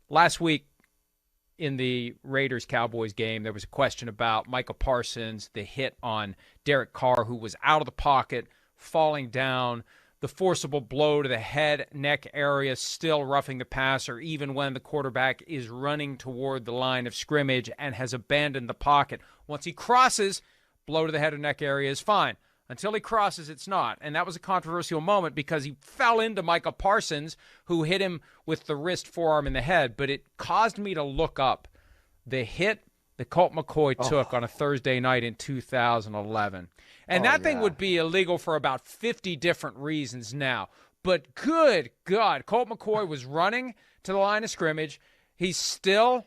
last week in the Raiders-Cowboys game, there was a question about Micah Parsons, the hit on Derek Carr, who was out of the pocket, falling down, the forcible blow to the head, neck area, still roughing the passer, even when the quarterback is running toward the line of scrimmage and has abandoned the pocket. Once he crosses, blow to the head or neck area is fine. Until he crosses, it's not. And that was a controversial moment because he fell into Micah Parsons, who hit him with the wrist, forearm, in the head. But it caused me to look up the hit that Colt McCoy took on a Thursday night in 2011. And that thing would be illegal for about 50 different reasons now. But good God, Colt McCoy was running to the line of scrimmage. He's still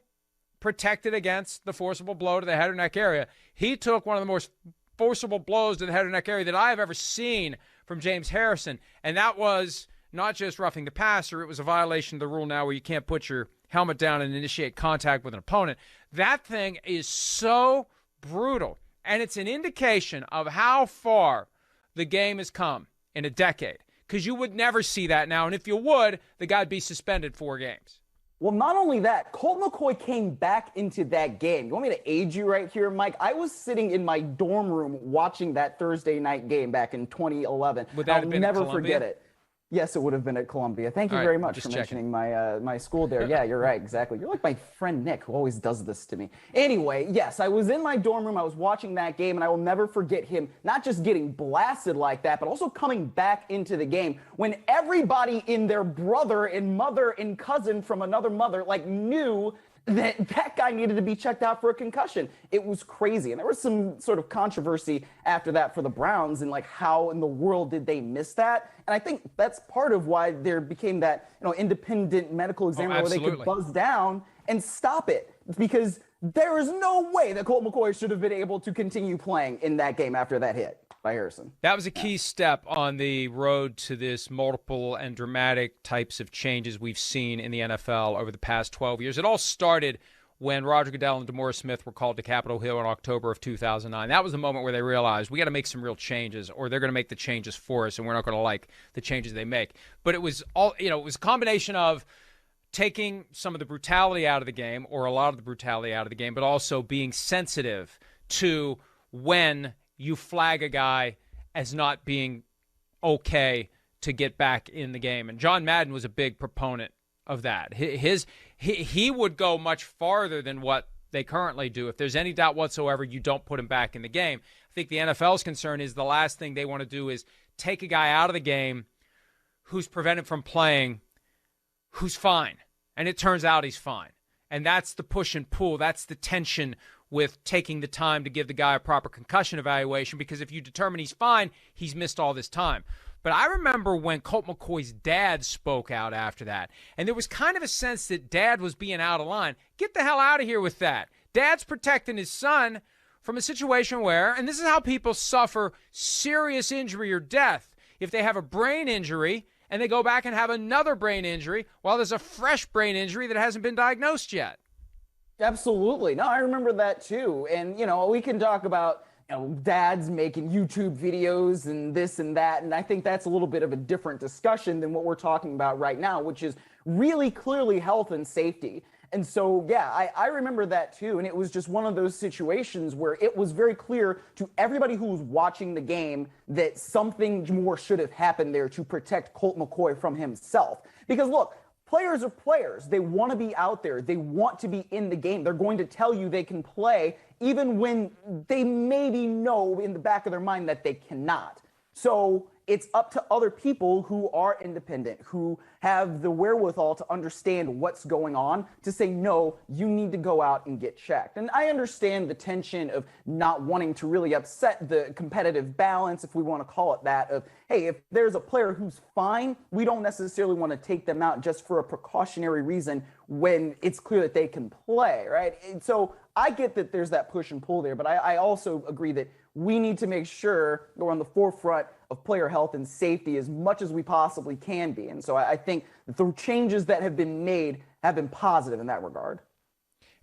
protected against the forcible blow to the head or neck area. He took one of the most forcible blows to the head or neck area that I have ever seen from James Harrison. And that was not just roughing the passer. It was a violation of the rule now where you can't put your helmet down and initiate contact with an opponent. That thing is so brutal. And it's an indication of how far the game has come in a decade. Because you would never see that now. And if you would, the guy would be suspended 4 games. Well, not only that, Colt McCoy came back into that game. You want me to age you right here, Mike? I was sitting in my dorm room watching that Thursday night game back in 2011. Would that have been I'll never at forget it. Yes, it would have been at Columbia. Thank you All very right, much just for checking. mentioning my school there. Yeah, you're right, exactly. You're like my friend Nick, who always does this to me. Anyway, yes, I was in my dorm room. I was watching that game, and I will never forget him not just getting blasted like that, but also coming back into the game when everybody in their brother and mother and cousin from another mother knew that guy needed to be checked out for a concussion. It was crazy. And there was some sort of controversy after that for the Browns and how in the world did they miss that? And I think that's part of why there became that, independent medical examiner where they could buzz down and stop it. Because there is no way that Colt McCoy should have been able to continue playing in that game after that hit by Harrison. That was a key step on the road to this multiple and dramatic types of changes we've seen in the NFL over the past 12 years. It all started when Roger Goodell and DeMaurice Smith were called to Capitol Hill in October of 2009. That was the moment where they realized we got to make some real changes or they're going to make the changes for us and we're not going to like the changes they make. But it was all, it was a combination of taking some of the brutality out of the game or a lot of the brutality out of the game, but also being sensitive to when you flag a guy as not being okay to get back in the game. And John Madden was a big proponent of that. He would go much farther than what they currently do. If there's any doubt whatsoever, you don't put him back in the game. I think the NFL's concern is the last thing they want to do is take a guy out of the game who's prevented from playing, who's fine. And it turns out he's fine. And that's the push and pull. That's the tension with taking the time to give the guy a proper concussion evaluation, because if you determine he's fine, he's missed all this time. But I remember when Colt McCoy's dad spoke out after that, and there was kind of a sense that dad was being out of line. Get the hell out of here with that. Dad's protecting his son from a situation where, and this is how people suffer serious injury or death, if they have a brain injury and they go back and have another brain injury while there's a fresh brain injury that hasn't been diagnosed yet. Absolutely. No, I remember that too. And, we can talk about, dads making YouTube videos and this and that. And I think that's a little bit of a different discussion than what we're talking about right now, which is really clearly health and safety. And so, yeah, I remember that too. And it was just one of those situations where it was very clear to everybody who was watching the game that something more should have happened there to protect Colt McCoy from himself. Because look, players are players. They want to be out there. They want to be in the game. They're going to tell you they can play even when they maybe know in the back of their mind that they cannot. So it's up to other people who are independent, who have the wherewithal to understand what's going on, to say, no, you need to go out and get checked. And I understand the tension of not wanting to really upset the competitive balance, if we want to call it that, of, hey, if there's a player who's fine, we don't necessarily want to take them out just for a precautionary reason when it's clear that they can play, right? And so I get that there's that push and pull there, but I also agree that we need to make sure that we're on the forefront of player health and safety as much as we possibly can be. And so I think that the changes that have been made have been positive in that regard.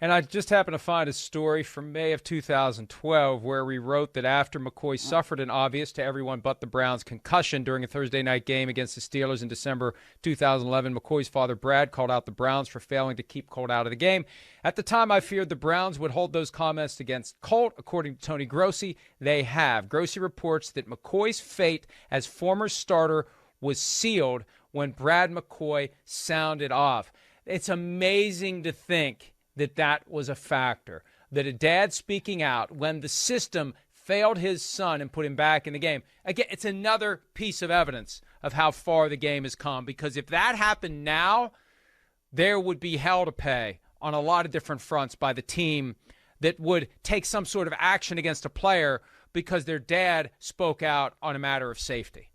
And I just happened to find a story from May of 2012 where we wrote that after McCoy suffered an obvious, to everyone but the Browns, concussion during a Thursday night game against the Steelers in December 2011, McCoy's father, Brad, called out the Browns for failing to keep Colt out of the game. At the time, I feared the Browns would hold those comments against Colt. According to Tony Grossi, they have. Grossi reports that McCoy's fate as former starter was sealed when Brad McCoy sounded off. It's amazing to think that that was a factor, that a dad speaking out when the system failed his son and put him back in the game. Again, it's another piece of evidence of how far the game has come, because if that happened now, there would be hell to pay on a lot of different fronts by the team that would take some sort of action against a player because their dad spoke out on a matter of safety.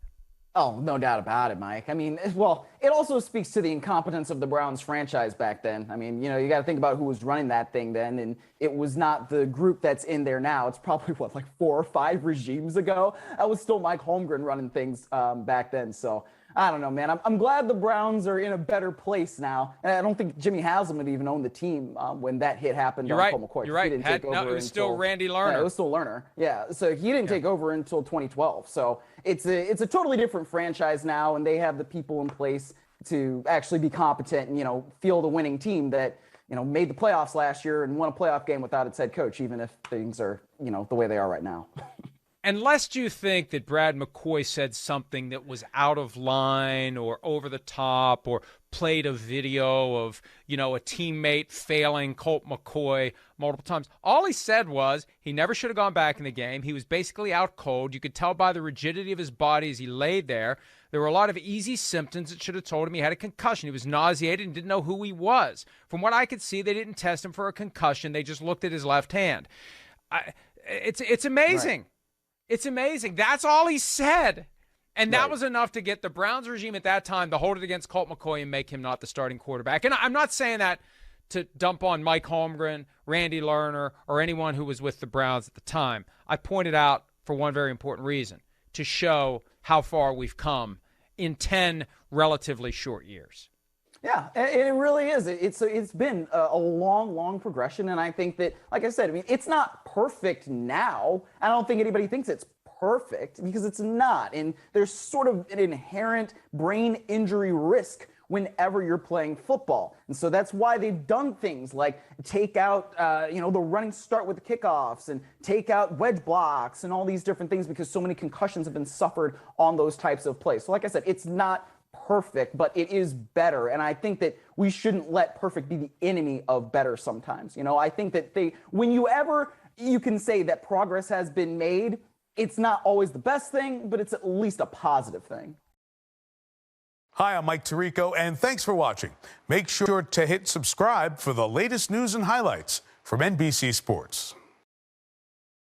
Oh, no doubt about it, Mike. I mean, well, it also speaks to the incompetence of the Browns franchise back then. I mean, you got to think about who was running that thing then, and it was not the group that's in there now. It's probably, like 4 or 5 regimes ago. That was still Mike Holmgren running things back then. So, I don't know, man. I'm glad the Browns are in a better place now. And I don't think Jimmy Haslam had even owned the team when that hit happened on Colt McCoy. You're right. He didn't take over it was still Randy Lerner. Yeah, it was still Lerner. Yeah, so he didn't take over until 2012. So it's a totally different franchise now, and they have the people in place to actually be competent and, field a winning team that, made the playoffs last year and won a playoff game without its head coach, even if things are, the way they are right now. And lest you think that Brad McCoy said something that was out of line or over the top or played a video of, a teammate failing Colt McCoy multiple times. All he said was he never should have gone back in the game. He was basically out cold. You could tell by the rigidity of his body as he laid there. There were a lot of easy symptoms that should have told him he had a concussion. He was nauseated and didn't know who he was. From what I could see, they didn't test him for a concussion. They just looked at his left hand. It's amazing. Right. It's amazing. That's all he said. And that was enough to get the Browns regime at that time to hold it against Colt McCoy and make him not the starting quarterback. And I'm not saying that to dump on Mike Holmgren, Randy Lerner, or anyone who was with the Browns at the time. I pointed out for one very important reason, to show how far we've come in 10 relatively short years. Yeah, it really is. It's been a long progression, and I think that, like I said, it's not perfect now. I don't think anybody thinks it's perfect because it's not, and there's sort of an inherent brain injury risk whenever you're playing football. And so that's why they've done things like take out, the running start with the kickoffs and take out wedge blocks and all these different things because so many concussions have been suffered on those types of plays. So like I said, it's not perfect, but it is better. And I think that we shouldn't let perfect be the enemy of better sometimes. I think that when you can say that progress has been made, it's not always the best thing, but it's at least a positive thing. Hi, I'm Mike Tirico, and thanks for watching. Make sure to hit subscribe for the latest news and highlights from NBC Sports.